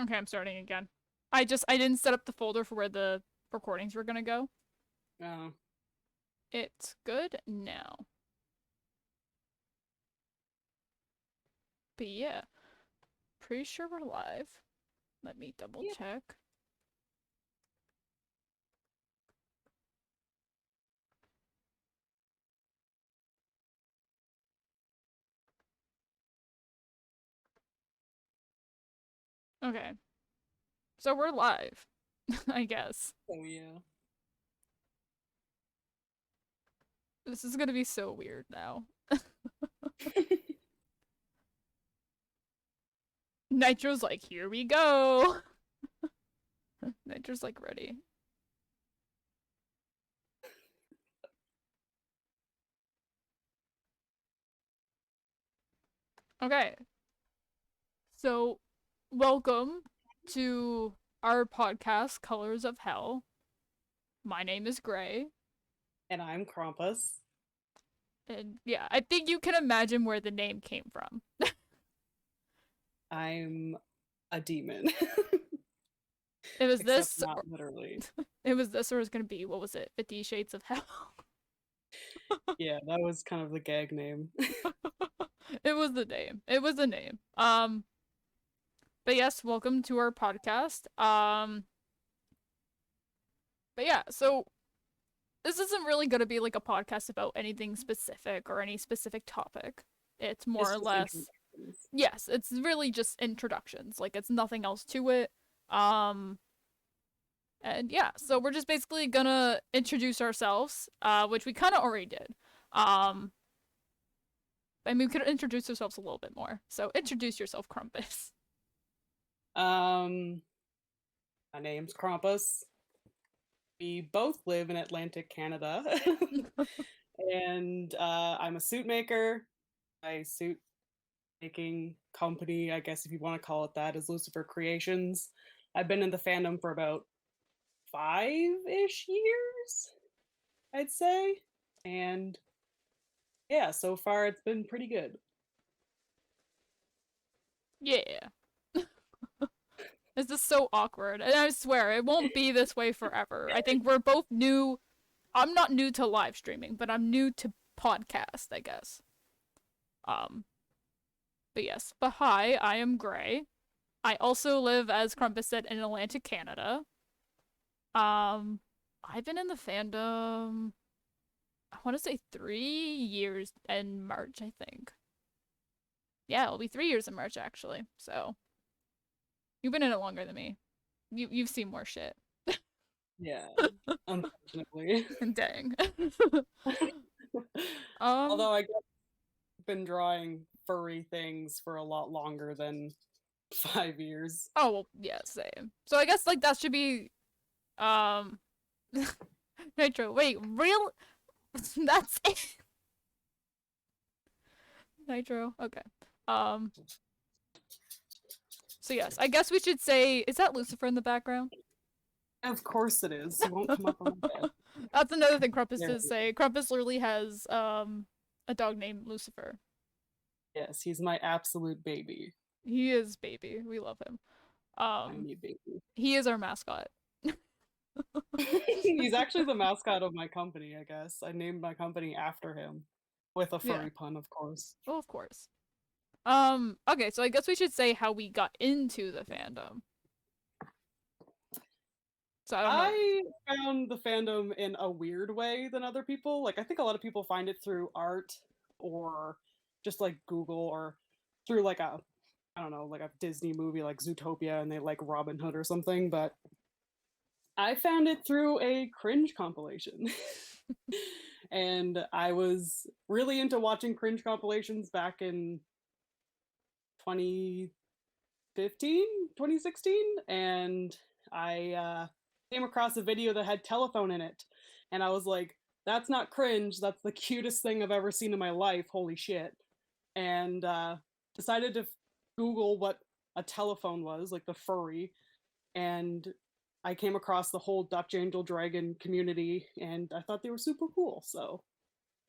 Okay, I'm starting again. I didn't set up the folder for where the recordings were gonna go. Oh, It's good now. But yeah, pretty sure we're live. Let me double yeah. check. Okay, so we're live, I guess. Oh, yeah. This is gonna be so weird now. Nitro's like, here we go. Nitro's like, ready. Okay, so welcome to our podcast, Colors of Hell. My name is Gray. And I'm Krampus. And yeah, I think you can imagine where the name came from. I'm a demon. It was Except this, not literally. it was this, or it was gonna be, what was it? 50 Shades of Hell. Yeah, that was kind of the gag name. It was the name. It was the name. But yes, welcome to our podcast. But yeah, so this isn't really gonna be like a podcast about anything specific or any specific topic. It's more It's or just less, introductions. yes, it's really just introductions. Like it's nothing else to it. Um, And yeah, so we're just basically gonna introduce ourselves, which we kind of already did. Um, I mean, we could introduce ourselves a little bit more. So introduce yourself, Crumpus. Um, my name's Krampus. We both live in Atlantic Canada. And I'm a suit maker. My suit making company, I guess if you want to call it that, is Lucifer Creations. I've been in the fandom for about 5-ish years, I'd say. And yeah, so far it's been pretty good. Yeah. This is so awkward. And I swear, it won't be this way forever. I think we're both new. I'm not new to live streaming, but I'm new to podcast, I guess. Um, but yes. But hi, I am Gray. I also live, as Crumpus said, in Atlantic Canada. Um, I've been in the fandom I want to say 3 years in March, I think. Yeah, it'll be 3 years in March, actually. So you've been in it longer than me. You've seen more shit. Yeah, unfortunately. Dang. um. Although I guess I've been drawing furry things for a lot longer than 5 years. Oh well, yeah, same. So I guess like that should be um. Nitro. Wait, real? That's it. Nitro. Okay. Um. So yes, I guess we should say, is that Lucifer in the background? Of course it is. He won't come up on my bed. That's another thing Crumpus There did we say. Crumpus literally has a dog named Lucifer. Yes, he's my absolute baby. He is baby. We love him. Um, Tiny baby. he is our mascot. He's actually the mascot of my company, I guess. I named my company after him. With a Yeah. furry pun, of course. Well, of course. Okay, so I guess we should say how we got into the fandom. So I don't know. I found the fandom in a weird way than other people. Like, I think a lot of people find it through art or just like Google or through like a, I don't know, like a Disney movie like Zootopia and they like Robin Hood or something. But I found it through a cringe compilation. And I was really into watching cringe compilations back in 2015, 2016. And I came across a video that had telephone in it. And I was like, that's not cringe. That's the cutest thing I've ever seen in my life. Holy shit. And decided to Google what a telephone was, like the furry. And I came across the whole Dutch Angel Dragon community and I thought they were super cool. So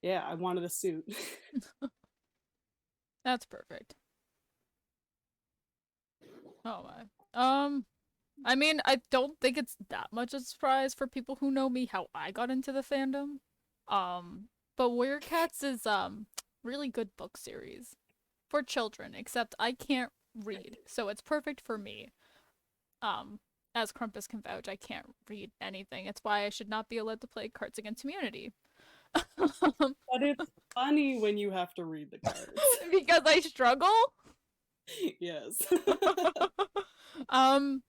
yeah, I wanted a suit. That's perfect. Oh my. I mean, I don't think it's that much a surprise for people who know me how I got into the fandom. But Warrior Cats is really good book series for children, except I can't read, so it's perfect for me. Um, as Crumpus can vouch, I can't read anything. It's why I should not be allowed to play Cards Against Humanity. But it's funny when you have to read the cards. Because I struggle. Yes. um,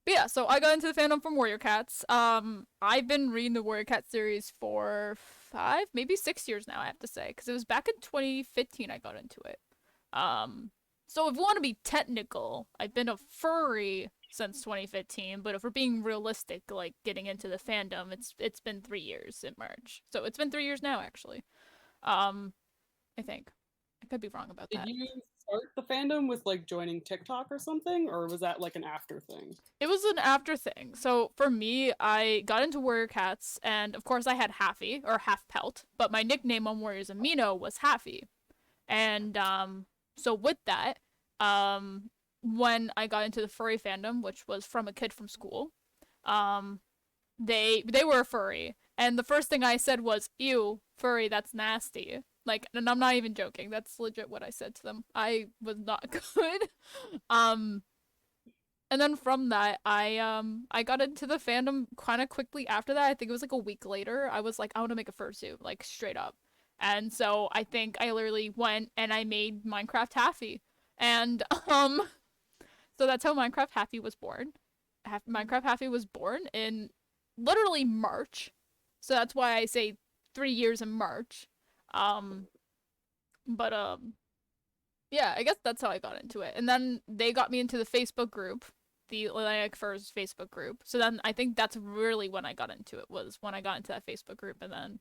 but yeah, so I got into the fandom from Warrior Cats. I've been reading the Warrior Cats series for 5, maybe 6 years now, I have to say, because it was back in 2015 I got into it. So if we want to be technical, I've been a furry since 2015, but if we're being realistic, like getting into the fandom, it's been 3 years in March. So it's been 3 years now, actually. I think. I could be wrong about Did that. you start the fandom with like joining TikTok or something, or was that like an after thing? It was an after thing. So for me, I got into Warrior Cats, and of course I had Halfy, or Half Pelt, but my nickname on Warriors Amino was Halfy. And so with that, when I got into the furry fandom, which was from a kid from school, um, they were a furry, and the first thing I said was, "Ew, furry, that's nasty." Like, and I'm not even joking. That's legit what I said to them. I was not good. um, and then from that, I got into the fandom kind of quickly after that. I think it was like a week later. I was like, I want to make a fursuit, like straight up. And so I think I literally went and I made Minecraft Happy. And so that's how Minecraft Happy was born. Minecraft Happy was born in literally March. So that's why I say 3 years in March. Um but yeah, I guess that's how I got into it. And then they got me into the Facebook group, the Atlantic Furs Facebook group. So then I think that's really when I got into it, was when I got into that Facebook group. And then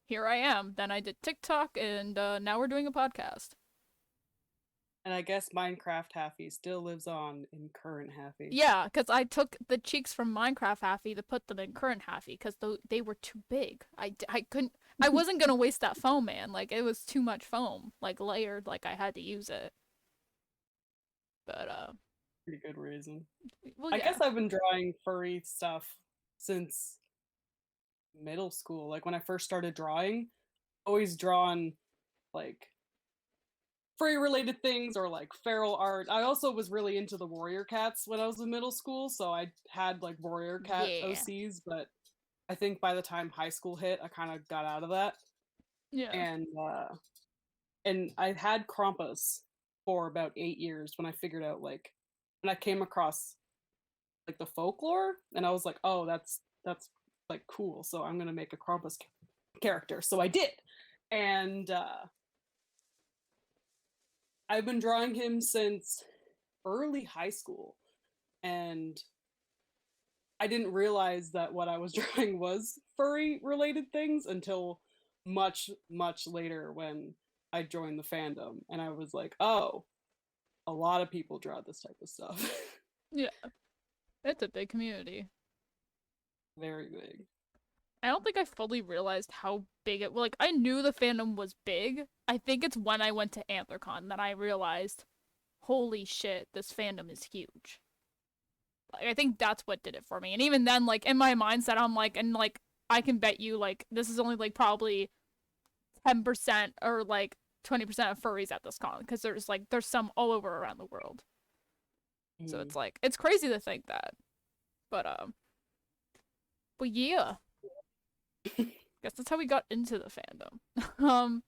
here I am. Then I did TikTok, and now we're doing a podcast. And I guess Minecraft Happy still lives on in current Happy. Yeah, because I took the cheeks from Minecraft Happy to put them in current Happy because they were too big. I couldn't. I wasn't gonna waste that foam, man. Like it was too much foam, like layered. Like I had to use it. But Pretty good reason. well, I yeah, guess I've been drawing furry stuff since middle school. Like when I first started drawing, always drawn like furry related things or like feral art. I also was really into the warrior cats when I was in middle school, so I had like warrior cat yeah, OCs, but I think by the time high school hit, I kind of got out of that. yeah. And I had Krampus for about 8 years when I figured out like when I came across like the folklore, and I was like, oh, that's like cool. So I'm gonna make a Krampus character. So I did, and I've been drawing him since early high school, and I didn't realize that what I was drawing was furry related things until much, much later when I joined the fandom, and I was like, oh, a lot of people draw this type of stuff. Yeah, it's a big community. Very big. I don't think I fully realized how big it was. Like, I knew the fandom was big. I think it's when I went to AntlerCon that I realized, holy shit, this fandom is huge. Like, I think that's what did it for me. And even then, like, in my mindset, I'm like, and like, I can bet you, like, this is only like probably 10% or like 20% of furries at this con because there's some all over around the world. So Mm. it's like, it's crazy to think that. But, but yeah. Guess that's how we got into the fandom.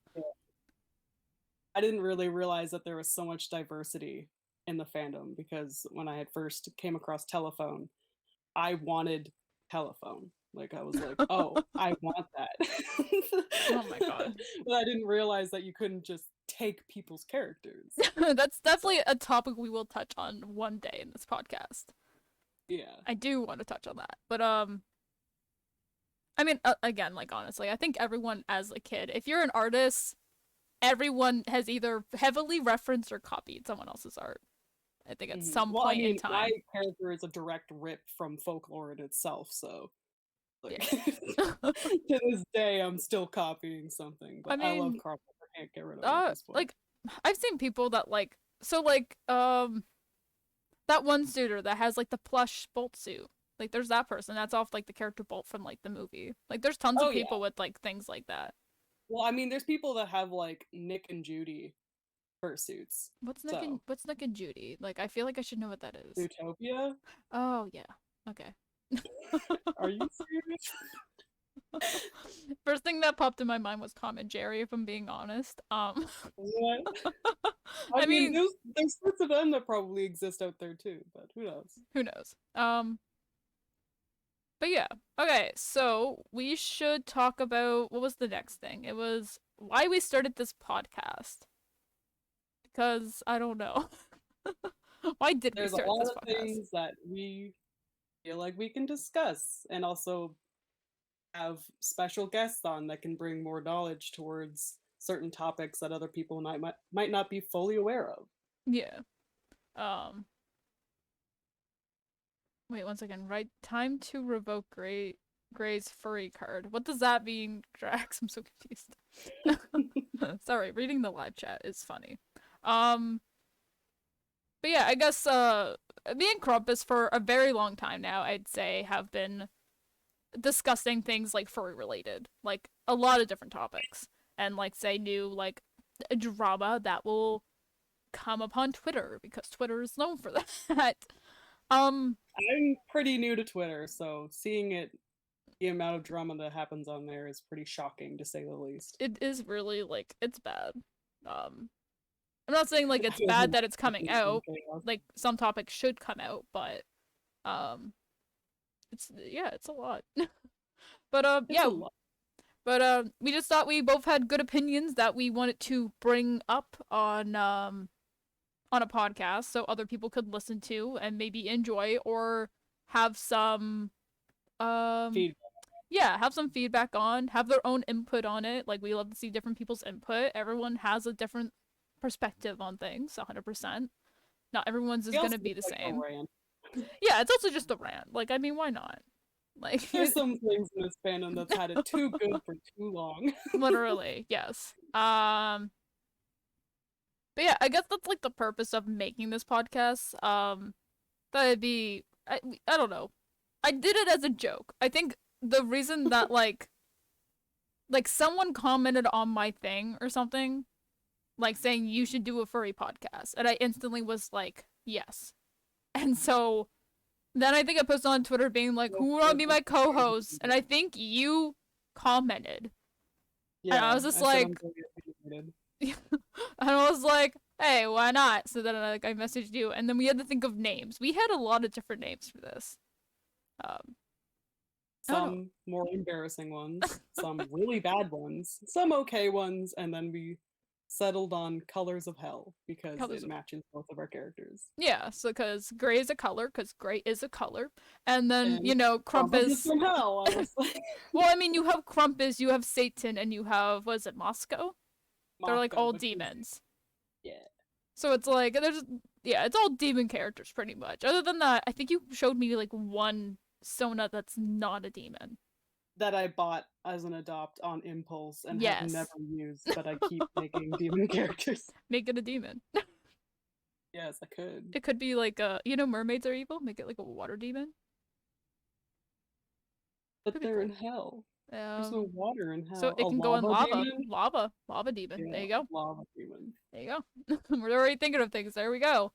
I didn't really realize that there was so much diversity in the fandom because when I had first came across Telephone, I wanted Telephone. Like I was like, oh, I want that. Oh my god. But I didn't realize that you couldn't just take people's characters. That's So definitely a topic we will touch on one day in this podcast. yeah. I do want to touch on that. But I mean again, like honestly, I think everyone as a kid, if you're an artist, everyone has either heavily referenced or copied someone else's art. I think at some Well, I point in mean, my time. character is a direct rip from folklore in itself, so like Yeah. to this day I'm still copying something, I but I love mean, Carl. I can't get rid of it at this point. like I've seen people that like so like that one suitor that has like the plush Bolt suit. Like there's that person. That's off like the character Bolt from like the movie. Like there's tons Oh of yeah. people with like things like that. Well, I mean, there's people that have like Nick and Judy fursuits. So What's Nick and Judy? Like I feel like I should know what that is. Zootopia. Oh yeah. Okay. Are you serious? First thing that popped in my mind was Tom and Jerry, if I'm being honest. What? I mean, there's sorts of them that probably exist out there too, but who knows? who knows? But yeah. Okay, so we should talk about what was the next thing? It was why we started this podcast. Because I don't know. Why did There's we a start lot this of podcast? things that we feel like we can discuss, and also have special guests on that can bring more knowledge towards certain topics that other people might not be fully aware of. Yeah. Um. Wait 1 second. Right, time to revoke Gray's furry card. What does that mean, Drax? I'm so confused. Sorry, reading the live chat is funny. But yeah, I guess me and Crumpus for a very long time now, I'd say, have been discussing things like furry related, like a lot of different topics, and like say new like drama that will come upon Twitter because Twitter is known for that. I'm pretty new to Twitter, so seeing the amount of drama that happens on there is pretty shocking, to say the least. It is really like it's bad. I'm not saying like it's bad that it's coming out. Like some topics should come out, but it's a lot. But yeah. But we just thought we both had good opinions that we wanted to bring up on a podcast so other people could listen to and maybe enjoy or have some Feedback. yeah, have some feedback on, have their own input on it. Like we love to see different people's input. Everyone has a different perspective on things, 100%. Not everyone's is going to be the same. Yeah, it's also just a rant. Like I mean, why not? Like there's some things in this fandom that's had it too good for too long. Literally, yes. But yeah, I guess that's like the purpose of making this podcast. That'd be I don't know. I did it as a joke. I think the reason that like someone commented on my thing or something, like saying you should do a furry podcast, and I instantly was like, yes. And so then I think I posted on Twitter being like, who want to be my co-host? And I think you commented. Yeah, and I was just like, and I was like, hey, why not? So then I messaged you, and then we had to think of names. We had a lot of different names for this. Some more embarrassing ones, some really bad ones, some okay ones, and then we settled on Colors of Hell because it matches both of our characters. Yeah, so because Gray is a color, because Gray is a color, and then Crumpus from hell. Well, I mean, you have Crumpus, you have Satan, and you have Moscow. They're like all demons. Yeah. So it's like it's all demon characters pretty much. Other than that, I think you showed me like one Sona that's not a demon. That I bought as an adopt on impulse and have never used, but I keep making demon characters. Make it a demon. Yes, I could. It could be like mermaids are evil. Make it like a water demon. But they're in hell. There's no water in hell. So it can go in lava. Lava demon. Yeah, there you go. Lava demon. There you go. We're already thinking of things. There we go.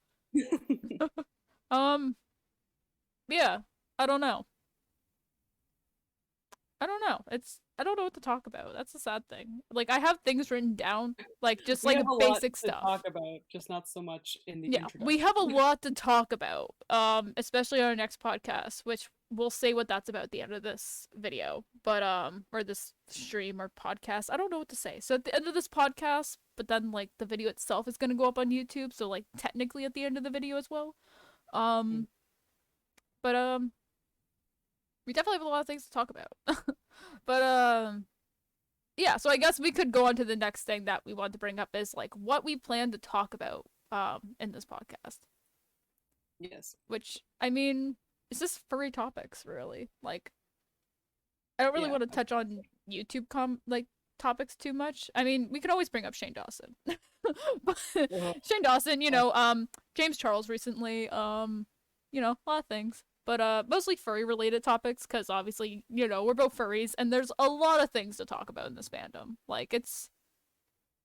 Yeah. I don't know. I don't know what to talk about. That's the sad thing. Like I have things written down, like just like basic stuff. To talk about, just not so much in the introduction. We have a lot to talk about. Especially on our next podcast, which we'll say what that's about at the end of this video. But or this stream or podcast. I don't know what to say. So at the end of this podcast, but then like the video itself is gonna go up on YouTube, so like technically at the end of the video as well. But we definitely have a lot of things to talk about. But yeah, so I guess we could go on to the next thing that we want to bring up is like what we plan to talk about in this podcast. Yes. Which I mean, it's just furry topics really. Like I don't really want to touch on YouTube topics too much. I mean, we could always bring up Shane Dawson. But Shane Dawson, James Charles recently. You know, a lot of things. But mostly furry related topics, because obviously, you know, we're both furries, and there's a lot of things to talk about in this fandom. Like, it's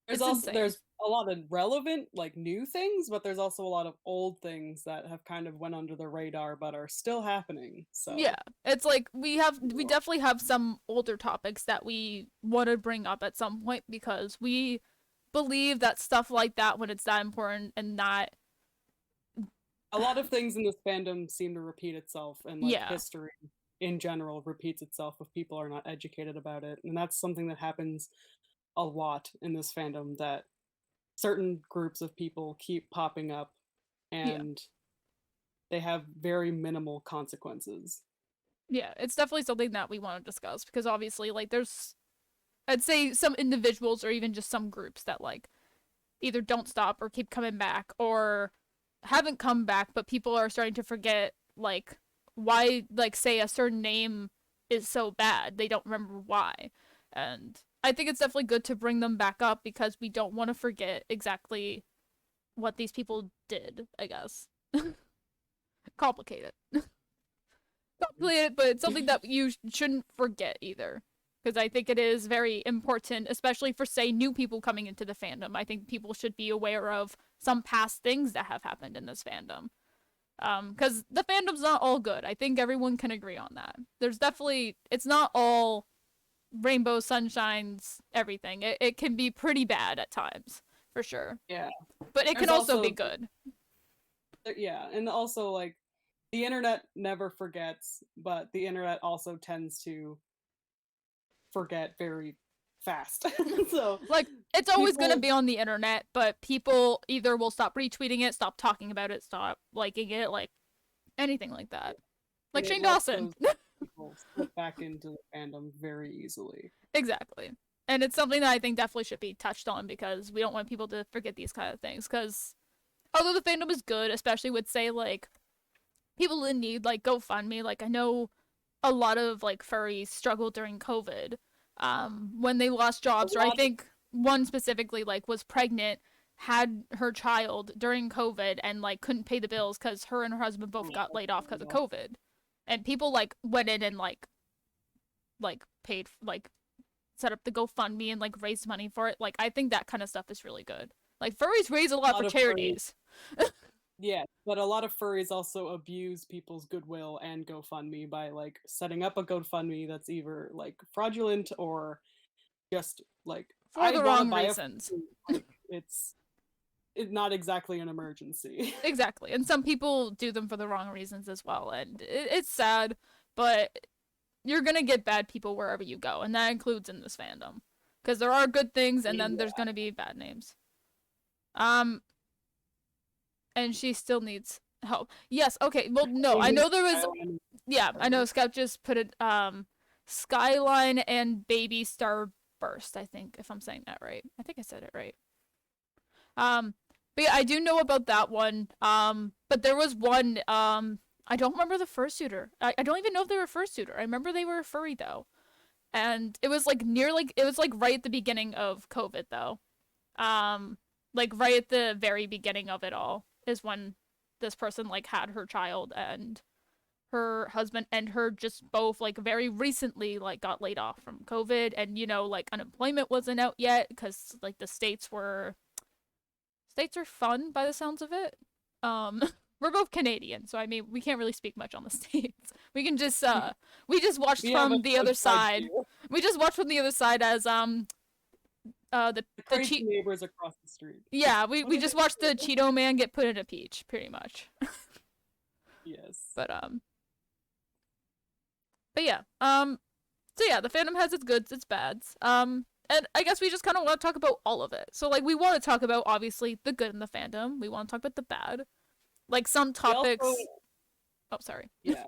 insane. There's a lot of relevant, like, new things, but there's also a lot of old things that have kind of went under the radar but are still happening. Yeah, So it's like we definitely have some older topics that we want to bring up at some point, because we believe that stuff like that, when it's that important and not, a lot of things in this fandom seem to repeat itself, and like yeah, history in general repeats itself if people are not educated about it. And that's something that happens a lot in this fandom, that certain groups of people keep popping up yeah, and they have very minimal consequences. yeah. It's definitely something that we want to discuss, because obviously, like, there's, I'd say, some individuals or even just some groups that, like, either don't stop or keep coming back, or haven't come back, but people are starting to forget, like, why, like, say a certain name is so bad. They don't remember why. And I think it's definitely good to bring them back up, because we don't want to forget exactly what these people did, I guess. Complicated. Complicated, but it's something that you shouldn't forget either. Because I think it is very important, especially for, say, new people coming into the fandom. I think people should be aware of some past things that have happened in this fandom. Because the fandom's not all good. I think everyone can agree on that. There's definitely, it's not all rainbow sunshines, everything. It can be pretty bad at times, for sure. Yeah. But it can There's also also, be good. yeah, and also, like, the internet never forgets, but the internet also tends to forget very fast. So Like, it's always gonna people, be on the internet, but people either will stop retweeting it, stop talking about it, stop liking it, like, anything like that. Like and it Shane lets Dawson. those people slip back into the fandom very easily. Exactly. And it's something that I think definitely should be touched on, because we don't want people to forget these kind of things. Because although the fandom is good, especially with, say, like, people in need, like GoFundMe, like, I know a lot of, like, furries struggled during COVID, when they lost A jobs, or I lot of think one specifically, like, was pregnant, had her child during COVID, and, like, couldn't pay the bills because her and her husband both got laid off because of COVID. And people, like, went in and, like paid, like, set up the GoFundMe and, like, raised money for it. Like, I think that kind of stuff is really good. Like, furries raise a lot for of furries, charities. yeah, but a lot of furries also abuse people's goodwill and GoFundMe by, like, setting up a GoFundMe that's either, like, fraudulent or just like, For I the want to wrong buy a reasons. food, like, it's not exactly an emergency. Exactly. And some people do them for the wrong reasons as well. And it's sad, but you're gonna get bad people wherever you go, and that includes in this fandom. Because there are good things, and then there's Yeah. gonna be bad names. Um, and she still needs help. Yes, okay, well, no, I know there was, yeah, I know Scout just put it, Skyline and Baby Star Burst, I think, if I'm saying that right. I think I said it right. Um, but yeah, I do know about that one. But there was one, I don't remember the fursuiter. I don't even know if they were a fursuiter. I remember they were a furry, though. And it was, like, near, like, it was, like, right at the beginning of COVID, though. Like, right at the very beginning of it all is when this person, like, had her child, and her husband and her just both, like, very recently, like, got laid off from COVID, and, you know, like, unemployment wasn't out yet, because, like, the states are fun by the sounds of it. Um, we're both Canadian, so I mean, we can't really speak much on the states. We can just we just watched We have a from the other side side. view. We just watched from the other side as The the crazy neighbors across the street. yeah, What we are just they? watched the Cheeto Man get put in a peach, pretty much. Yes. But yeah, so yeah, the fandom has its goods, its bads. And I guess we just kind of want to talk about all of it. So, like, we want to talk about, obviously, the good in the fandom. We want to talk about the bad. Like, some We also, topics. Oh, sorry. yeah,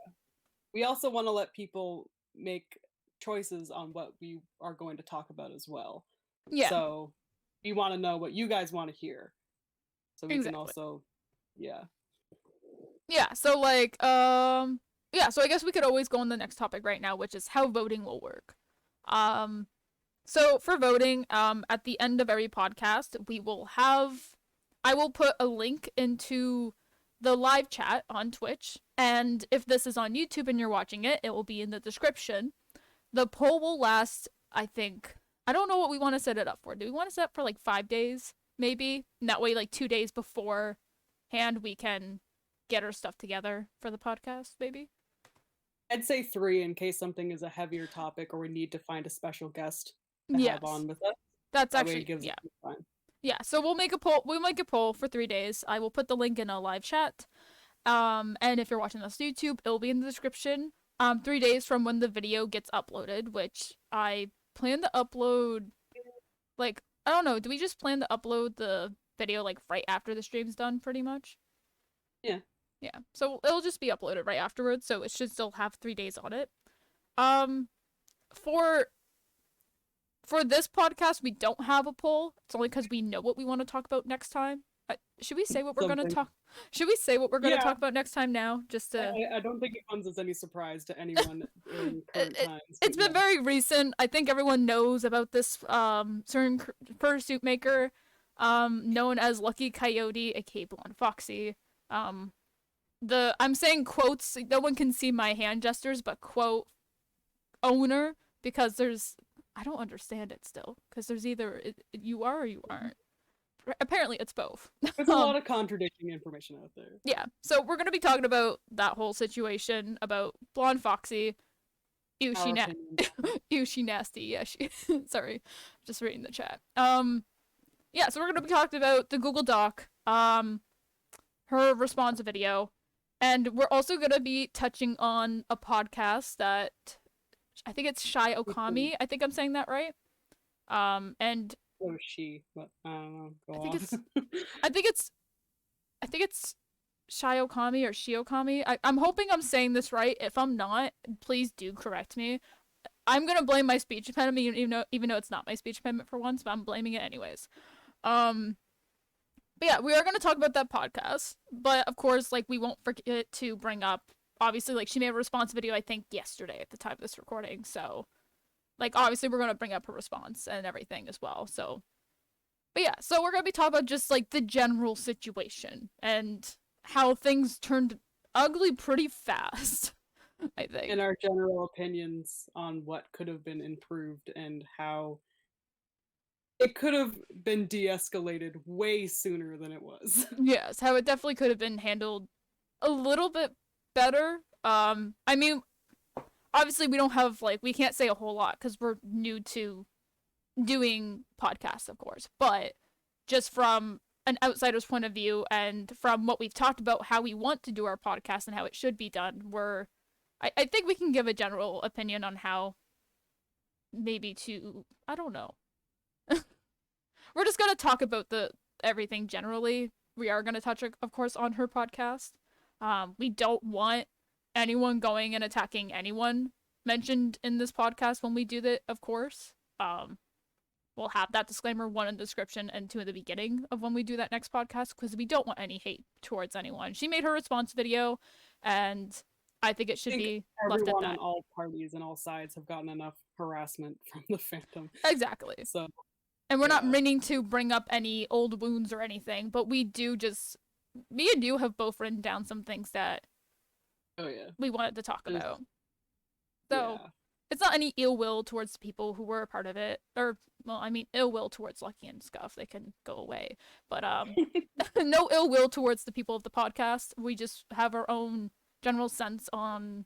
we also want to let people make choices on what we are going to talk about as well. Yeah, So we want to know what you guys want to hear, so we can exactly. also, yeah. Yeah, so, like, yeah, so I guess we could always go on the next topic right now, which is how voting will work. Um, so for voting, at the end of every podcast, I will put a link into the live chat on Twitch. And if this is on YouTube and you're watching it, it will be in the description. The poll will last, I think, I don't know what we want to set it up for. Do we want to set up for like 5 days, maybe? And that way, like 2 days beforehand, we can get our stuff together for the podcast, maybe? I'd say 3 in case something is a heavier topic or we need to find a special guest to Yes. have on with us. That's That way actually, it gives yeah. us time. Yeah, so we'll make a poll. We'll make a poll for 3 days. I will put the link in a live chat. And if you're watching this on YouTube, it'll be in the description. 3 days from when the video gets uploaded, which I plan to upload, like, I don't know, do we just plan to upload the video, like, right after the stream's done, pretty much? Yeah. Yeah, so it'll just be uploaded right afterwards, so it should still have 3 days on it. For this podcast, we don't have a poll. It's only because we know what we want to talk about next time. Should we say what we're gonna talk? Should we say what we're gonna talk about next time now? Just to. I don't think it comes as any surprise to anyone in current times. It's been very recent. I think everyone knows about this certain fursuit maker, known as Lucky Coyote, aka Blonde Foxy. I'm saying quotes. No one can see my hand gestures, but quote owner, because I don't understand it still, because there's either you are or you aren't. Apparently, it's both. There's a lot of contradicting information out there. Yeah, so we're gonna be talking about that whole situation about Blonde Foxy. Ew, she nasty. Yeah, she. Sorry, just reading the chat. Yeah, so we're gonna be talking about the Google Doc, her response video, and we're also gonna be touching on a podcast that I think it's Shy Okami. I think I'm saying that right. And Or she, but I don't know. Go I think on. I think it's Shy Okami or Shiokami. I'm hoping I'm saying this right. If I'm not, please do correct me. I'm gonna blame my speech impediment, even though it's not my speech impediment for once, but I'm blaming it anyways. But yeah, we are gonna talk about that podcast. But of course, like, we won't forget to bring up, obviously, like, she made a response video, I think, yesterday at the time of this recording, so, like, obviously we're gonna bring up her response and everything as well, so. But yeah, so we're gonna be talking about just, like, the general situation and how things turned ugly pretty fast, I think. And our general opinions on what could have been improved and how it could have been de-escalated way sooner than it was. Yes, how it definitely could have been handled a little bit better. I mean, obviously we don't have, like, we can't say a whole lot because we're new to doing podcasts, of course, but just from an outsider's point of view and from what we've talked about how we want to do our podcast and how it should be done, I think we can give a general opinion on how maybe to, I don't know. We're just gonna talk about everything generally. We are gonna touch, of course, on her podcast. We don't want anyone going and attacking anyone mentioned in this podcast when we do that, of course. We'll have that disclaimer, 1 in the description and 2 in the beginning of when we do that next podcast, because we don't want any hate towards anyone. She made her response video, and I think it should be left at Everyone that. on all parties and all sides have gotten enough harassment from the fandom. Exactly. So, and we're not meaning to bring up any old wounds or anything, but we do me and you have both written down some things that we wanted to talk about. So, it's not any ill will towards the people who were a part of it, or, well, I mean, ill will towards Lucky and Scuff. They can go away, but no ill will towards the people of the podcast. We just have our own general sense on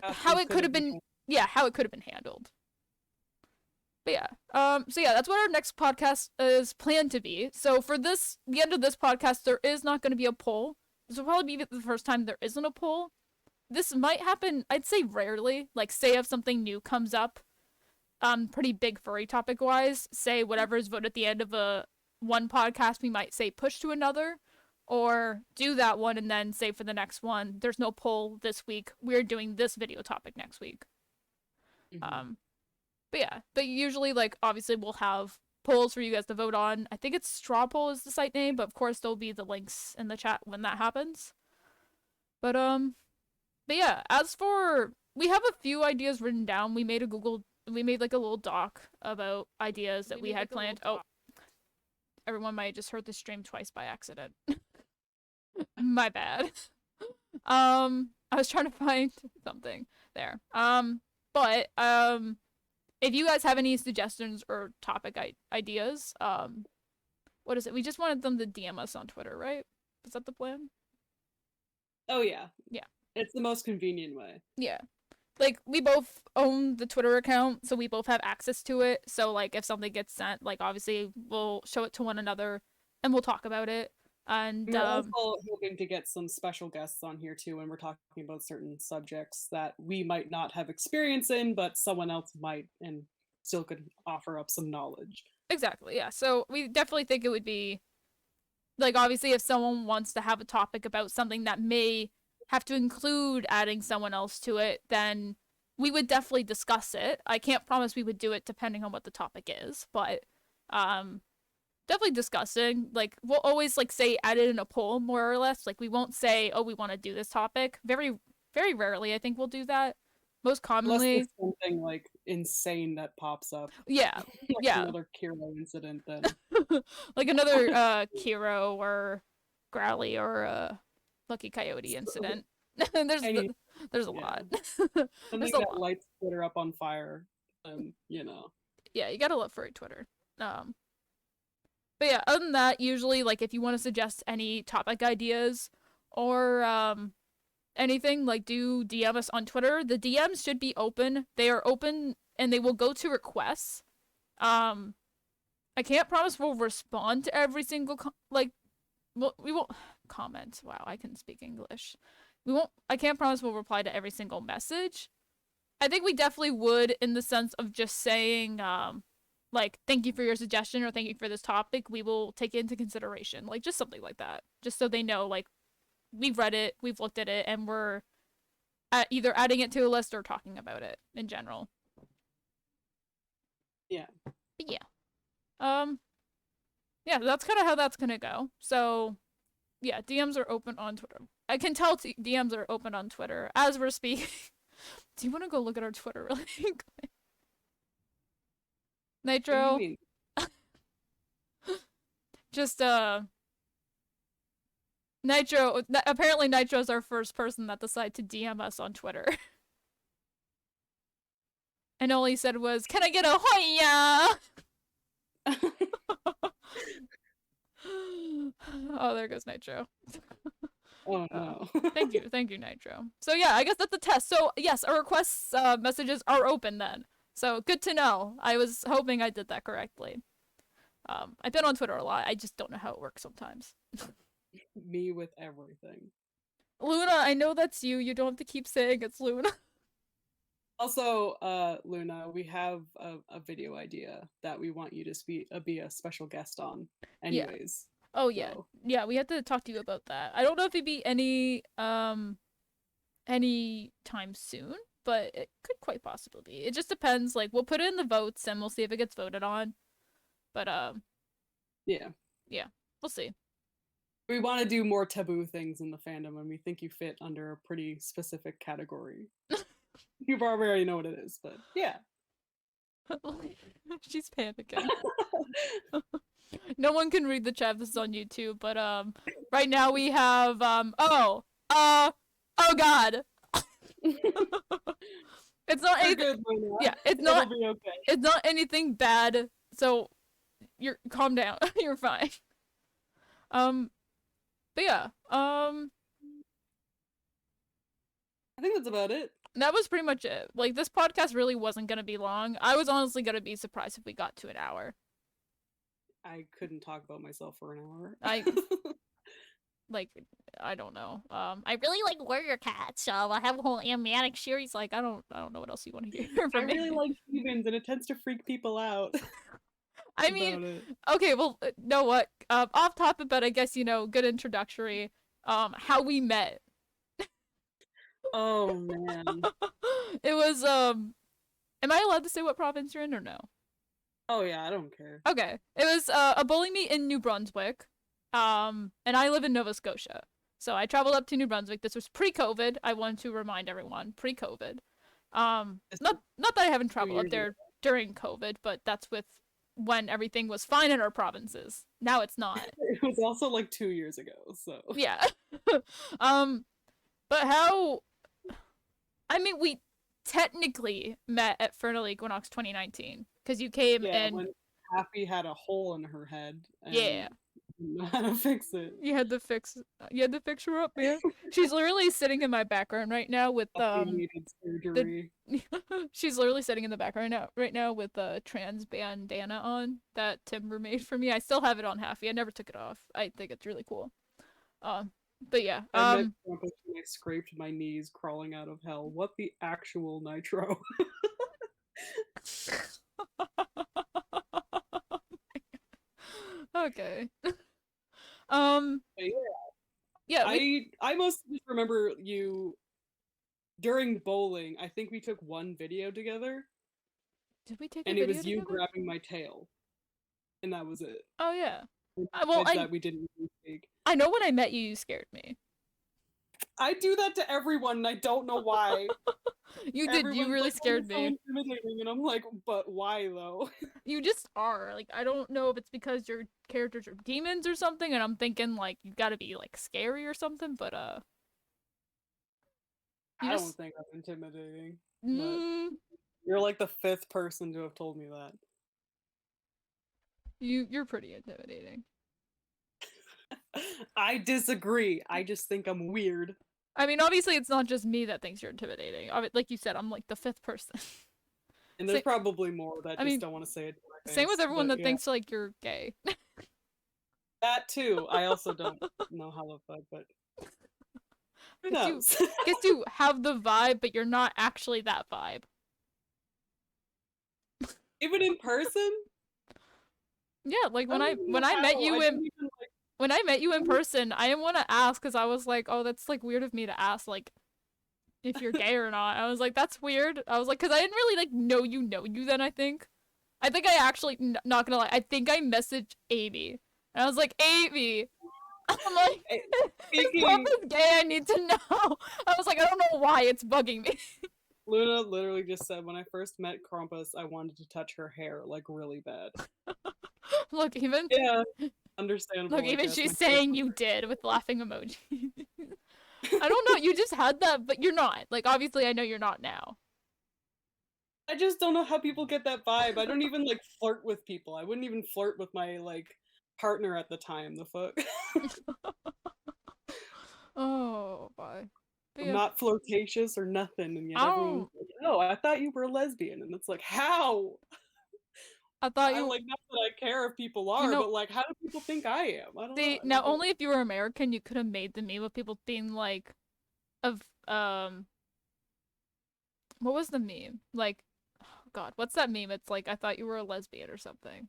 how it could have been, how it could have been handled. But yeah, so yeah, that's what our next podcast is planned to be. So for the end of this podcast, there is not going to be a poll. This will probably be the first time there isn't a poll. This might happen, I'd say rarely. Like, say if something new comes up, pretty big furry topic-wise, say whatever is voted at the end of one podcast, we might say push to another, or do that one and then say for the next one, there's no poll this week, we're doing this video topic next week. Mm-hmm. But yeah, but usually, like, obviously we'll have polls for you guys to vote on. I think it's Straw Poll is the site name, but of course there'll be the links in the chat when that happens. But yeah, as for, we have a few ideas written down. We made like a little doc about ideas that we had planned. Oh, everyone might have just heard the stream twice by accident. My bad. I was trying to find something there. But if you guys have any suggestions or topic ideas, what is it? We just wanted them to DM us on Twitter, right? Is that the plan? Oh yeah. Yeah. It's the most convenient way. Yeah. Like, we both own the Twitter account, so we both have access to it. So, like, if something gets sent, like, obviously, we'll show it to one another and we'll talk about it. And, We're also hoping to get some special guests on here too when we're talking about certain subjects that we might not have experience in, but someone else might and still could offer up some knowledge. exactly, yeah. So, we definitely think it would be, like, obviously, if someone wants to have a topic about something that may have to include adding someone else to it, then we would definitely discuss it. I can't promise we would do it depending on what the topic is, but definitely discussing. Like, we'll always like say add it in a poll, more or less. Like, we won't say, oh, we want to do this topic. Very, very rarely I think we'll do that. Most Unless commonly, there's something like insane that pops up. yeah, Like yeah. another Kiro incident then. Like another Kiro or Growly or Lucky Coyote incident. there's Any- there's a yeah. lot. Something There's a that lot. lights Twitter up on fire. You know. Yeah, you gotta look for it Twitter. But yeah, other than that, usually like if you want to suggest any topic ideas or anything, like do DM us on Twitter. The DMs should be open. They are open and they will go to requests. I can't promise we'll respond to every single we won't comment. Wow, I can speak English. I can't promise we'll reply to every single message. I think we definitely would in the sense of just saying like, thank you for your suggestion or thank you for this topic. We will take it into consideration. Like, just something like that. Just so they know, like, we've read it, we've looked at it, and we're either adding it to a list or talking about it in general. Yeah. But yeah. Yeah, that's kind of how that's gonna go. So, yeah, DMs are open on Twitter. I can tell DMs are open on Twitter as we're speaking. Do you want to go look at our Twitter really quick? Nitro. Just Nitro. Apparently, Nitro's our first person that decided to DM us on Twitter. And all he said was, "Can I get a hoya?" Oh, there goes Nitro. Oh no. Thank you, Nitro. So yeah, I guess that's a test. So yes, our requests messages are open then. So good to know. I was hoping I did that correctly. I've been on Twitter a lot. I just don't know how it works sometimes. Me with everything. Luna, I know that's you. You don't have to keep saying it's Luna. Also, Luna, we have a video idea that we want you to be a special guest on. Anyways. Yeah. Oh yeah, so. Yeah. We have to talk to you about that. I don't know if it'd be any time soon, but it could quite possibly be. It just depends. Like, we'll put it in the votes and we'll see if it gets voted on. But yeah, we'll see. We want to do more taboo things in the fandom, and we think you fit under a pretty specific category. You probably already know what it is, but yeah. She's panicking. No one can read the chat. This is on YouTube, but right now we have oh god. It's not anything. Yeah, it's not. Okay. It's not anything bad. So you're calm down. You're fine. But yeah. I think that's about it. That was pretty much it. Like, this podcast really wasn't gonna be long. I was honestly gonna be surprised if we got to an hour. I couldn't talk about myself for an hour. I don't know. I really like Warrior Cat, so I have a whole animatic series. Like, I don't know what else you want to hear from me. I really like Stevens, and it tends to freak people out. I mean, okay, well, know what? Off topic, but I guess, you know, good introductory. How we met. Oh man. It was am I allowed to say what province you're in or no? Oh yeah, I don't care. Okay. It was a bowling meet in New Brunswick. And I live in Nova Scotia. So I traveled up to New Brunswick. This was pre-COVID. I want to remind everyone, pre-COVID. Not that I haven't traveled up there during COVID, but that's with when everything was fine in our provinces. Now it's not. It was also like 2 years ago, so. Yeah. But how? I mean, we technically met at Fernal Equinox 2019 because you came Yeah, in. when Happy had a hole in her head and Yeah. didn't know how to fix it. You had to fix her up, man. She's literally sitting in my background right now with Happy needed surgery. she's literally sitting in the background right now with a trans bandana on that Timber made for me. I still have it on Happy. I never took it off. I think it's really cool. But yeah. I met Krampus when I scraped my knees crawling out of hell. What the actual Nitro? Okay. But yeah, I mostly just remember you during bowling. I think we took one video together. Did we take and a it video was you together? grabbing my tail, and that was it. Oh yeah. Besides that we didn't really speak. I know when I met you, you scared me. I do that to everyone, and I don't know why. You did. You really like, scared so me. intimidating, and I'm like, but why though? You just are. Like, I don't know if it's because your characters are demons or something, and I'm thinking like you gotta be like scary or something. But I don't think I'm intimidating. You're like the 5th person to have told me that. You're pretty intimidating. I disagree. I just think I'm weird. I mean, obviously, it's not just me that thinks you're intimidating. Like you said, I'm like the 5th person. And there's probably more that just don't want to say it to my face. Same with everyone that thinks like you're gay. That too. I also don't know how to fuck, but who knows? Guess you have the vibe, but you're not actually that vibe. Even in person? Yeah, like when I met you in person, I didn't want to ask because I was like, oh, that's like weird of me to ask like if you're gay or not. I was like, that's weird. I was like, because I didn't really like know you then. I think I actually not gonna lie. I think I messaged Amy and I was like, Amy, I'm like, if Krampus gay, I need to know. I was like, I don't know why it's bugging me. Luna literally just said, when I first met Krampus, I wanted to touch her hair, like, really bad. Look, even... Yeah, understandable. Look, even she's saying you did with laughing emoji. I don't know, you just had that, but you're not. Like, obviously, I know you're not now. I just don't know how people get that vibe. I don't even, like, flirt with people. I wouldn't even flirt with my, like, partner at the time. The fuck? Oh, bye. I'm not flirtatious or nothing, and yet everyone's like, "Oh, I thought you were a lesbian," and it's like, how? I thought you like, not that I care if people are, but like, how do people think I am? I don't know. Now, only if you were American, you could have made the meme of people being like, what was the meme? Like, oh God, what's that meme? It's like, I thought you were a lesbian or something.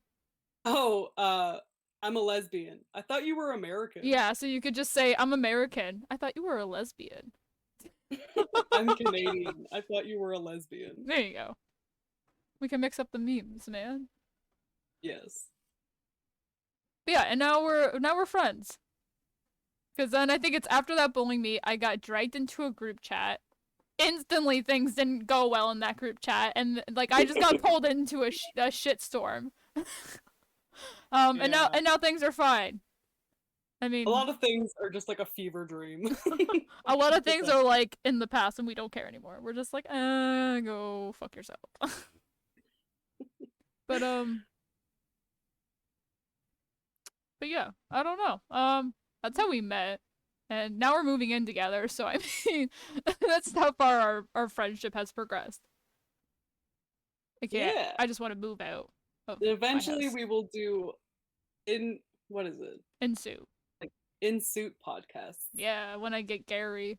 Oh, I'm a lesbian. I thought you were American. Yeah, so you could just say, I'm American. I thought you were a lesbian. I'm Canadian. I thought you were a lesbian. There you go. We can mix up the memes, man. Yes. But yeah, and now we're friends. Cause then I think it's after that bowling meet, I got dragged into a group chat. Instantly, things didn't go well in that group chat, and like I just got pulled into a shitstorm. And now things are fine. I mean, a lot of things are just like a fever dream. A lot of things are like in the past, and we don't care anymore. We're just like, go fuck yourself. But yeah, I don't know. That's how we met, and now we're moving in together. So I mean, that's how far our friendship has progressed. Yeah. I just want to move out. Eventually, we will do what is it? In suit. Like in suit podcasts. Yeah, when I get Gary.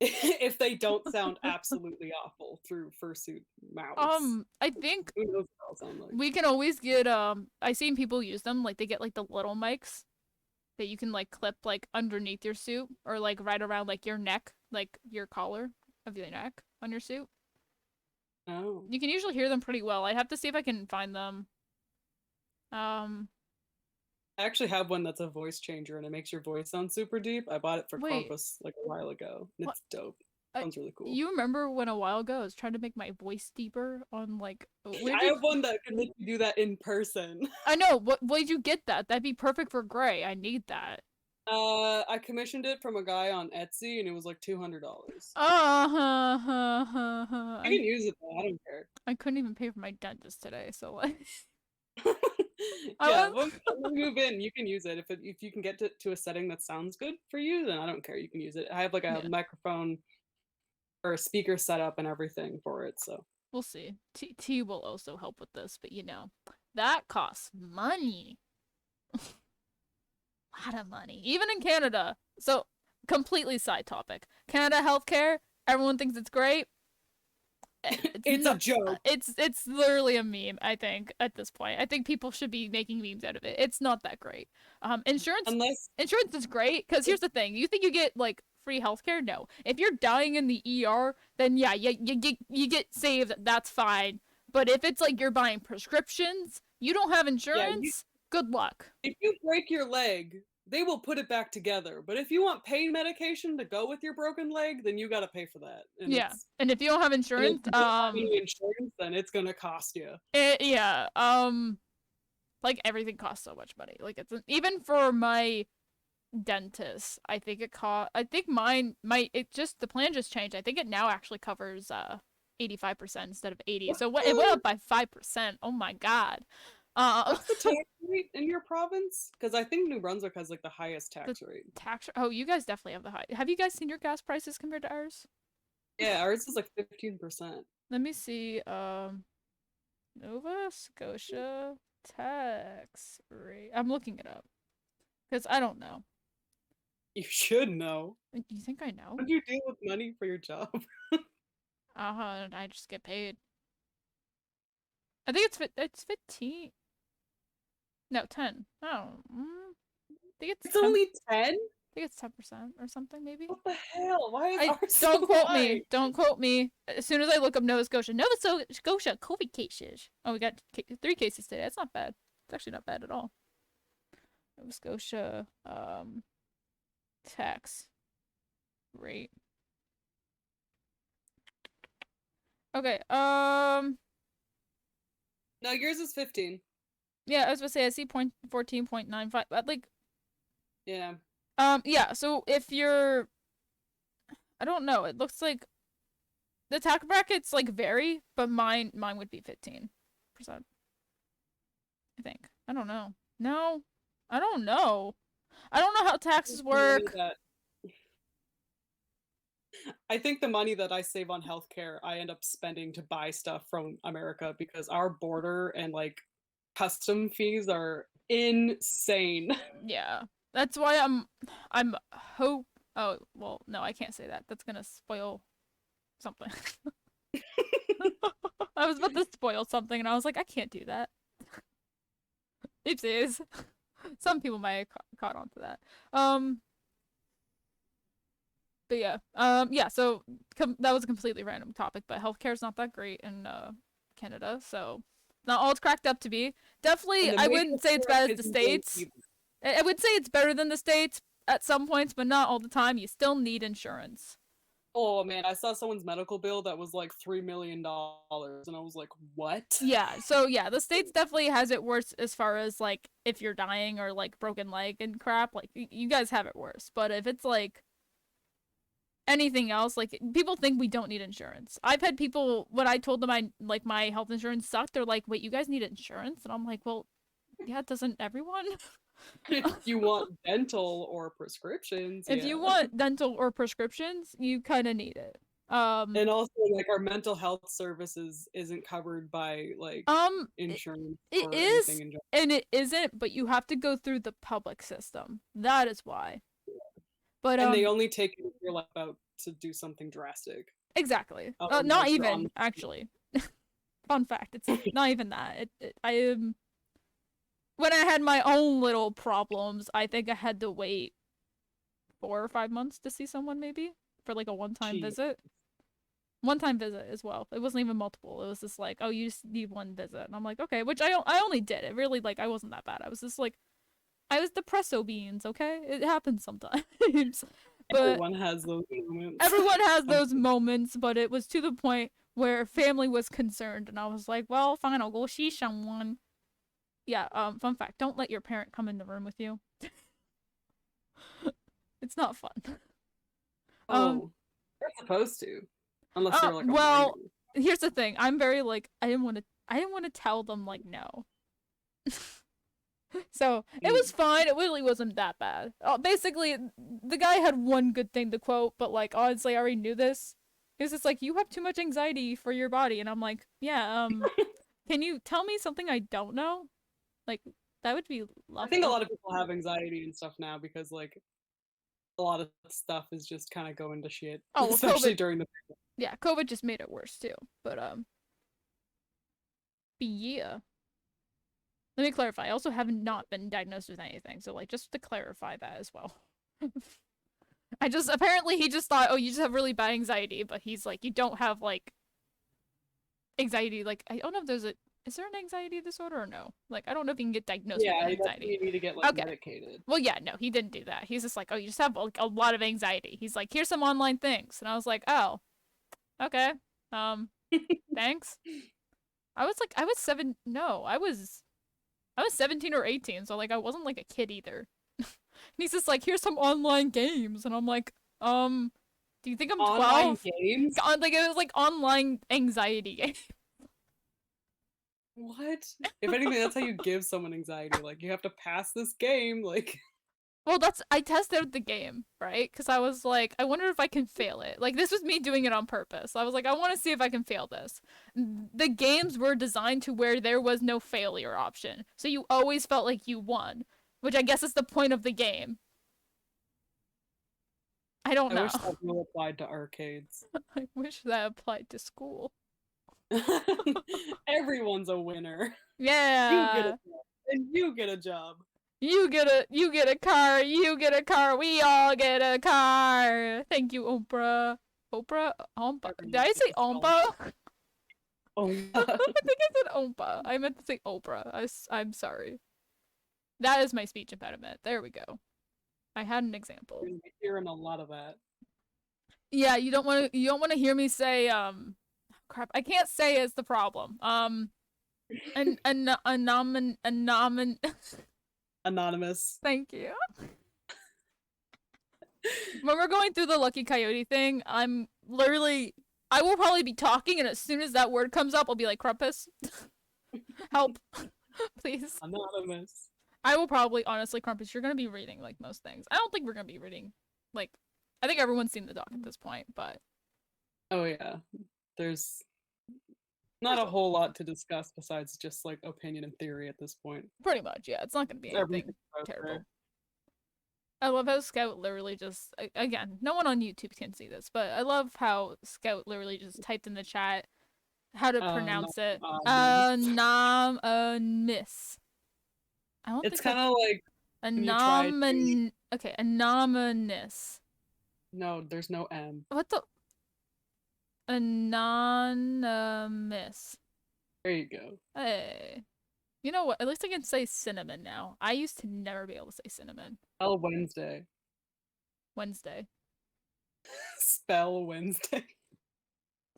If they don't sound absolutely awful through fursuit mouths. I think we can always get I seen people use them, like they get like the little mics that you can like clip like underneath your suit or like right around like your neck, like your collar of your neck on your suit. Oh. You can usually hear them pretty well. I'd have to see if I can find them. I actually have one that's a voice changer and it makes your voice sound super deep. I bought it for Krampus like a while ago. It's dope. Sounds really cool. You remember when a while ago I was trying to make my voice deeper on like where I have one that can make you do that in person. I know. Why'd you get that? That'd be perfect for Gray. I need that. I commissioned it from a guy on Etsy, and it was like $200. You I can use it though. I don't care. I couldn't even pay for my dentist today, so like Yeah, I when we move in, you can use it. If you can get to a setting that sounds good for you, then I don't care. You can use it. I have like a yeah, microphone or a speaker set up and everything for it. So we'll see. T will also help with this, but you know, that costs money. A lot of money, even in Canada. So completely side topic. Canada healthcare. Everyone thinks it's great. it's a joke. It's literally a meme. I think at this point, I think people should be making memes out of it. It's not that great. Insurance is great because here's the thing: you think you get like free healthcare? No. If you're dying in the ER, then yeah, you get saved. That's fine. But if it's like you're buying prescriptions, you don't have insurance. Good luck. If you break your leg, they will put it back together. But if you want pain medication to go with your broken leg, then you got to pay for that. And yeah, and if you don't have insurance, insurance, then it's gonna cost you. Like everything costs so much money. Like it's even for my dentist. I think it cost. I think the plan just changed. I think it now actually covers 85% instead of 80. So it went up by 5%. Oh my god. What's the tax rate in your province? Because I think New Brunswick has like the highest tax rate. Oh, you guys definitely have the high. Have you guys seen your gas prices compared to ours? Yeah, ours is like 15%. Let me see. Nova Scotia tax rate. I'm looking it up because I don't know. You should know. You think I know? What do you do with money for your job? I just get paid. I think it's 15. No, 10. Oh, I think it's 10. Only 10? I think it's 10% or something, maybe. What the hell? Why is ours don't so quote high? me. Don't quote me. As soon as I look up Nova Scotia COVID cases. Oh, we got 3 cases today. That's not bad. It's actually not bad at all. Nova Scotia tax rate. Okay. No, yours is 15. Yeah, I was gonna say I see 14.95. But like. Yeah. Yeah. So if you're, I don't know. It looks like the tax brackets like vary, but mine would be 15%. I think. I don't know. No, I don't know. I don't know how taxes work. I think the money that I save on healthcare, I end up spending to buy stuff from America because our border and like custom fees are insane. Yeah, that's why I'm hope. Oh well, no, I can't say that. That's gonna spoil something. I was about to spoil something, and I was like, I can't do that. Oopsies. Some people might have caught on to that. But yeah, yeah. So that was a completely random topic, but healthcare is not that great in Canada, so not all it's cracked up to be. Definitely, I wouldn't say it's bad as the States. I would say it's better than the States at some points, but not all the time. You still need insurance. Oh man, I saw someone's medical bill that was like $3 million, and I was like, what? Yeah, so yeah, the States definitely has it worse as far as like if you're dying or like broken leg and crap. Like you guys have it worse, but if it's like anything else, like people think we don't need insurance. I've had people when I told them my health insurance sucked, they're like, wait, you guys need insurance? And I'm like, well, yeah, doesn't everyone? If you want dental or prescriptions, if you want dental or prescriptions, you kind of need it. And also like our mental health services isn't covered by like insurance. It is and it isn't, but you have to go through the public system. That is why. But and they only take it if you're like about to do something drastic. Exactly. Not even actually. Fun fact: it's not even that. I am. When I had my own little problems, I think I had to wait 4 or 5 months to see someone, maybe for like a one-time visit. One-time visit as well. It wasn't even multiple. It was just like, oh, you just need one visit, and I'm like, okay, which I only did. It really like I wasn't that bad. I was just like, I was depresso beans. Okay, it happens sometimes. But Everyone has those moments. everyone has those moments, but it was to the point where family was concerned, and I was like, well, fine, I'll go see someone. Yeah, fun fact, don't let your parent come in the room with you. It's not fun. Oh, they're supposed to, unless you're like a Well, minor. here's the thing. I'm very like I didn't want to tell them like no. So it was fine. It really wasn't that bad. Basically, the guy had one good thing to quote, but like honestly, I already knew this. He was just like, "You have too much anxiety for your body," and I'm like, "Yeah. Can you tell me something I don't know? Like that would be I think a lovely." lot of people have anxiety and stuff now because like a lot of stuff is just kind of going to shit, Oh, well, especially COVID. during the. Yeah, COVID just made it worse too. But yeah. Let me clarify. I also have not been diagnosed with anything, so like just to clarify that as well. I just apparently he just thought, oh, you just have really bad anxiety, but he's like, you don't have like anxiety. Like I don't know if is there an anxiety disorder or no? Like I don't know if you can get diagnosed with Yeah, an that's when anxiety. you need to get like Okay. medicated. Well, yeah, no, he didn't do that. He's just like, oh, you just have like a lot of anxiety. He's like, here's some online things, and I was like, oh, okay, thanks. I was seven. No, I was 17 or 18, so like I wasn't like a kid either. And he's just like, here's some online games, and I'm like, do you think I'm Online 12? games? Like it was like online anxiety game. What? If anything, that's how you give someone anxiety. Like you have to pass this game. Like Well, I tested the game, right? Because I was like, I wonder if I can fail it. Like this was me doing it on purpose. I was like, I want to see if I can fail this. The games were designed to where there was no failure option, so you always felt like you won, which I guess is the point of the game. I don't I know. wish that rule applied to arcades. I wish that applied to school. Everyone's a winner. You get a Yeah. job, and you get a job. You get a car, you get a car, we all get a car. Thank you, Oprah. Oprah? Ompa. Did I say Ompa? Oh, I think I said Ompa. I meant to say Oprah. I'm sorry. That is my speech impediment. There we go. I had an example. you're gonna be hearing a lot of that. Yeah, you don't want to hear me say crap. I can't say is the problem. Anonymous. Thank you. When we're going through the Lucky Coyote thing, I will probably be talking, and as soon as that word comes up, I'll be like, Crumpus, help, please. Anonymous. I will probably, honestly, Crumpus, you're gonna be reading, like, most things. I don't think we're gonna be reading, like, I think everyone's seen the doc at this point, but. Oh yeah. There's not a whole lot to discuss besides just like opinion and theory at this point. Pretty much, yeah. It's not gonna be anything Everything's out terrible. there. I love how Scout literally just, again, no one on YouTube can see this, but I love how Scout literally just typed in the chat how to pronounce it. Anonymous. I don't It's think kind of like okay, anonymous. no, there's no M. What the? Anonymous. There you go. Hey. You know what? At least I can say cinnamon now. I used to never be able to say cinnamon. Spell Wednesday. Wednesday. Spell Wednesday.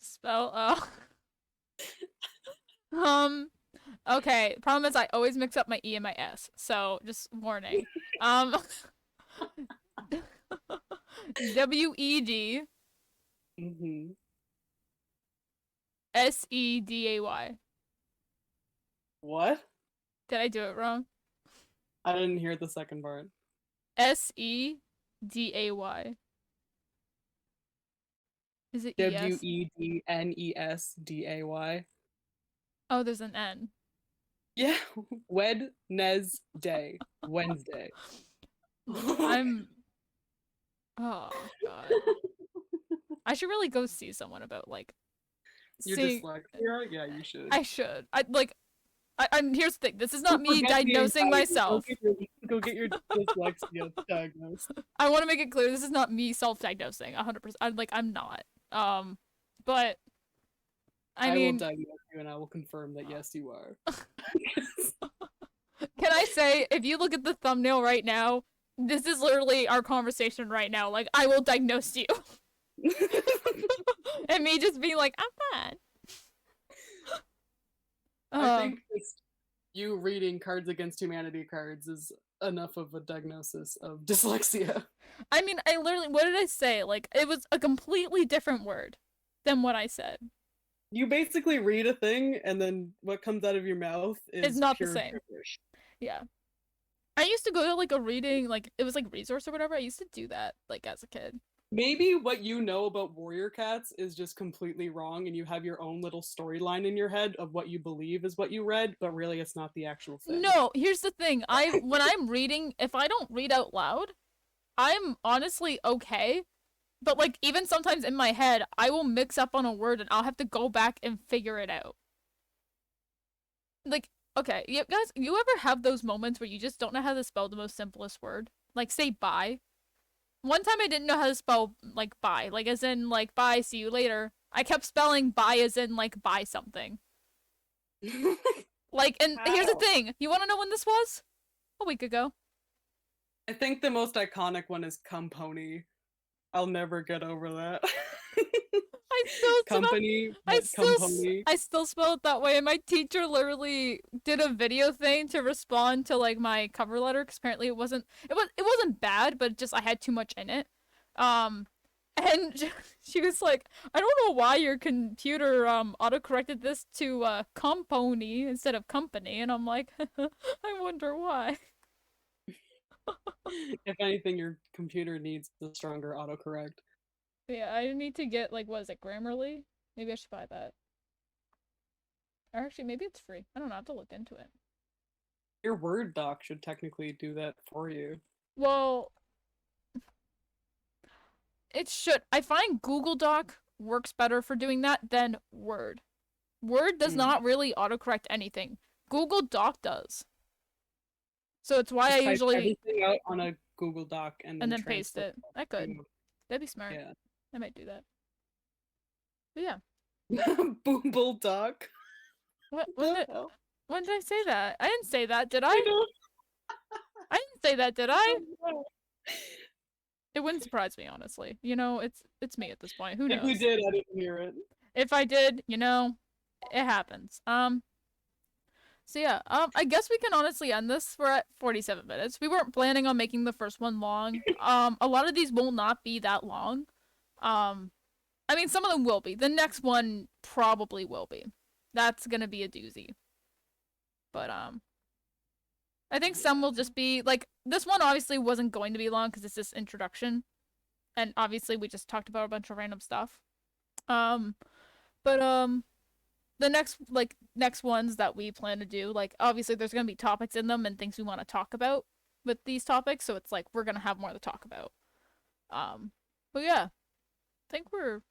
Spell okay, problem is I always mix up my E and my S. So, just warning. WED Mm-hmm. SEDAY. What? Did I do it wrong? I didn't hear the second part. SEDAY. Is it ES? WEDNESDAY. Oh, there's an N. Yeah, Wednesday. Wednesday. I'm. Oh god. I should really go see someone about like. You're seeing... dyslexic? Yeah, you should. I should. I'm. Here's the thing. This is not me diagnosing myself. Go get your dyslexia diagnosed. I want to make it clear. This is not me self-diagnosing. 100%. I'm not. But. I mean, will diagnose you and I will confirm that yes, you are. Can I say, if you look at the thumbnail right now, This is literally our conversation right now. Like, I will diagnose you. And me just being like, I'm fine. I think just you reading Cards Against Humanity cards is enough of a diagnosis of dyslexia. I mean, I literally, what did I say? Like, it was a completely different word than what I said. You basically read a thing, and then what comes out of your mouth It's is not the pure same. gibberish. Yeah. I used to go to like a reading, like, it was like resource or whatever. I used to do that, like, as a kid. Maybe what you know about warrior cats is just completely wrong, and you have your own little storyline in your head of what you believe is what you read, but really it's not the actual thing. No, here's the thing. When I'm reading, if I don't read out loud, I'm honestly okay. But like even sometimes in my head, I will mix up on a word and I'll have to go back and figure it out. Like, okay, you guys, you ever have those moments where you just don't know how to spell the most simplest word? Like say bye. One time I didn't know how to spell like bye, like as in like bye, see you later. I kept spelling bye as in like buy something. Like, and here's the How? thing. You want to know when this was? A week ago. I think the most iconic one is Compony. I'll never get over that. I still Company, but Compony. I still spell it that way. And my teacher literally did a video thing to respond to like my cover letter because apparently it wasn't bad, but just I had too much in it. Um, and she was like, I don't know why your computer autocorrected this to compony instead of company, and I'm like, I wonder why. If anything, your computer needs a stronger autocorrect. Yeah, I need to get like what is it, Grammarly? Maybe I should buy that. Or actually, maybe it's free. I don't know. I have to look into it. Your Word doc should technically do that for you. Well, it should. I find Google Doc works better for doing that than Word. Word does Mm. not really autocorrect anything. Google Doc does. So it's why Just I type usually everything out on a Google Doc and and then then paste translate it. I could. it. That'd be smart. Yeah. I might do that. But yeah. Booble Doc. What when The did hell? when did I say that? I didn't say that, did I I? don't I didn't say that, did I? know. It wouldn't surprise me, honestly. You know, it's me at this point. Who If you knows? did, I didn't hear it. If I did, you know, it happens. So yeah, I guess we can honestly end this. We're at 47 minutes. We weren't planning on making the first one long. A lot of these will not be that long. I mean, some of them will be. The next one probably will be. That's gonna be a doozy. But I think some will just be like this one. Obviously, wasn't going to be long because it's just introduction, and obviously we just talked about a bunch of random stuff. Um, but the next ones that we plan to do, like obviously there's gonna be topics in them and things we want to talk about with these topics, so it's like we're gonna have more to talk about. But yeah, I think we're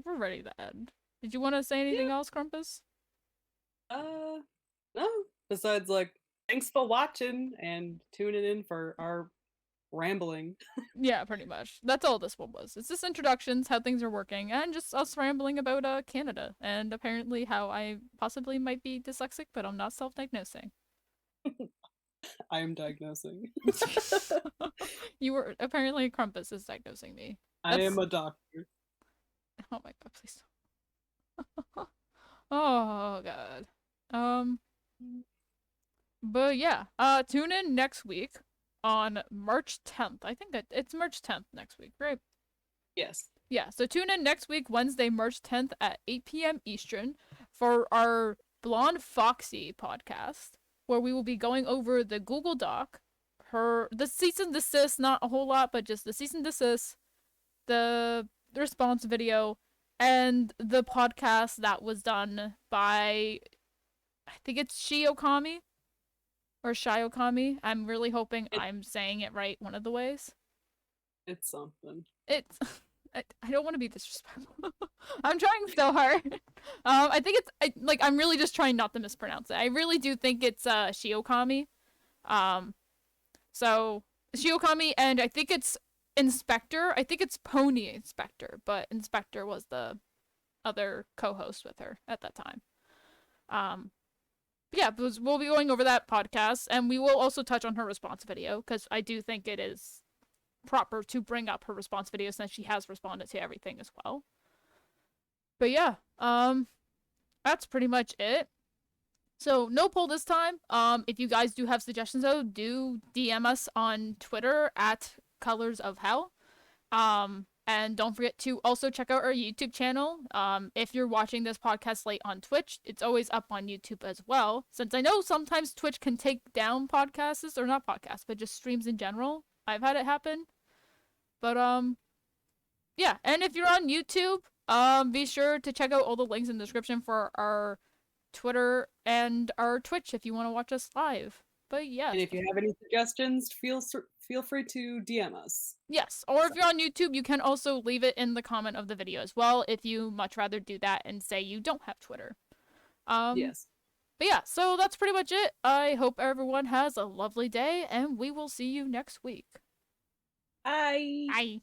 ready to end. Did you want to say anything else, Crumpus? No. Besides, like, thanks for watching and tuning in for our rambling. Yeah, pretty much. That's all this one was. It's just introductions, how things are working, and just us rambling about Canada and apparently how I possibly might be dyslexic, but I'm not self-diagnosing. I am diagnosing. You were apparently Crumpus is diagnosing me. I am a doctor. Oh my god, please. Oh god. But yeah, tune in next week on March 10th. I think it's March 10th next week, right? Yes. Yeah, so tune in next week, Wednesday, March 10th at 8 p.m. Eastern for our Blonde Foxy podcast, where we will be going over the Google Doc, the cease and desist, not a whole lot, but just the cease and desist, the response video, and the podcast that was done by, I think it's Shiokami or Shiokami. I'm really hoping I'm saying it right one of the ways. It's something. It's I don't want to be disrespectful. I'm trying so hard. I think I'm really just trying not to mispronounce it. I really do think it's Shiokami. So Shiokami, and I think it's Inspector. I think it's Pony Inspector, but Inspector was the other co-host with her at that time. yeah, we'll be going over that podcast, and we will also touch on her response video, because I do think it is proper to bring up her response video since she has responded to everything as well. But yeah, that's pretty much it. So no poll this time. If you guys do have suggestions though, do DM us on Twitter at Colors of Hell. And don't forget to also check out our YouTube channel. If you're watching this podcast late on Twitch, it's always up on YouTube as well. Since I know sometimes Twitch can take down podcasts, or not podcasts, but just streams in general. I've had it happen. But yeah, and if you're on YouTube, be sure to check out all the links in the description for our Twitter and our Twitch if you want to watch us live. But yes. And if you have any suggestions, feel free to DM us. Yes, or if you're on YouTube, you can also leave it in the comment of the video as well if you much rather do that and say you don't have Twitter. Yes. But yeah, so that's pretty much it. I hope everyone has a lovely day, and we will see you next week. Bye. Bye.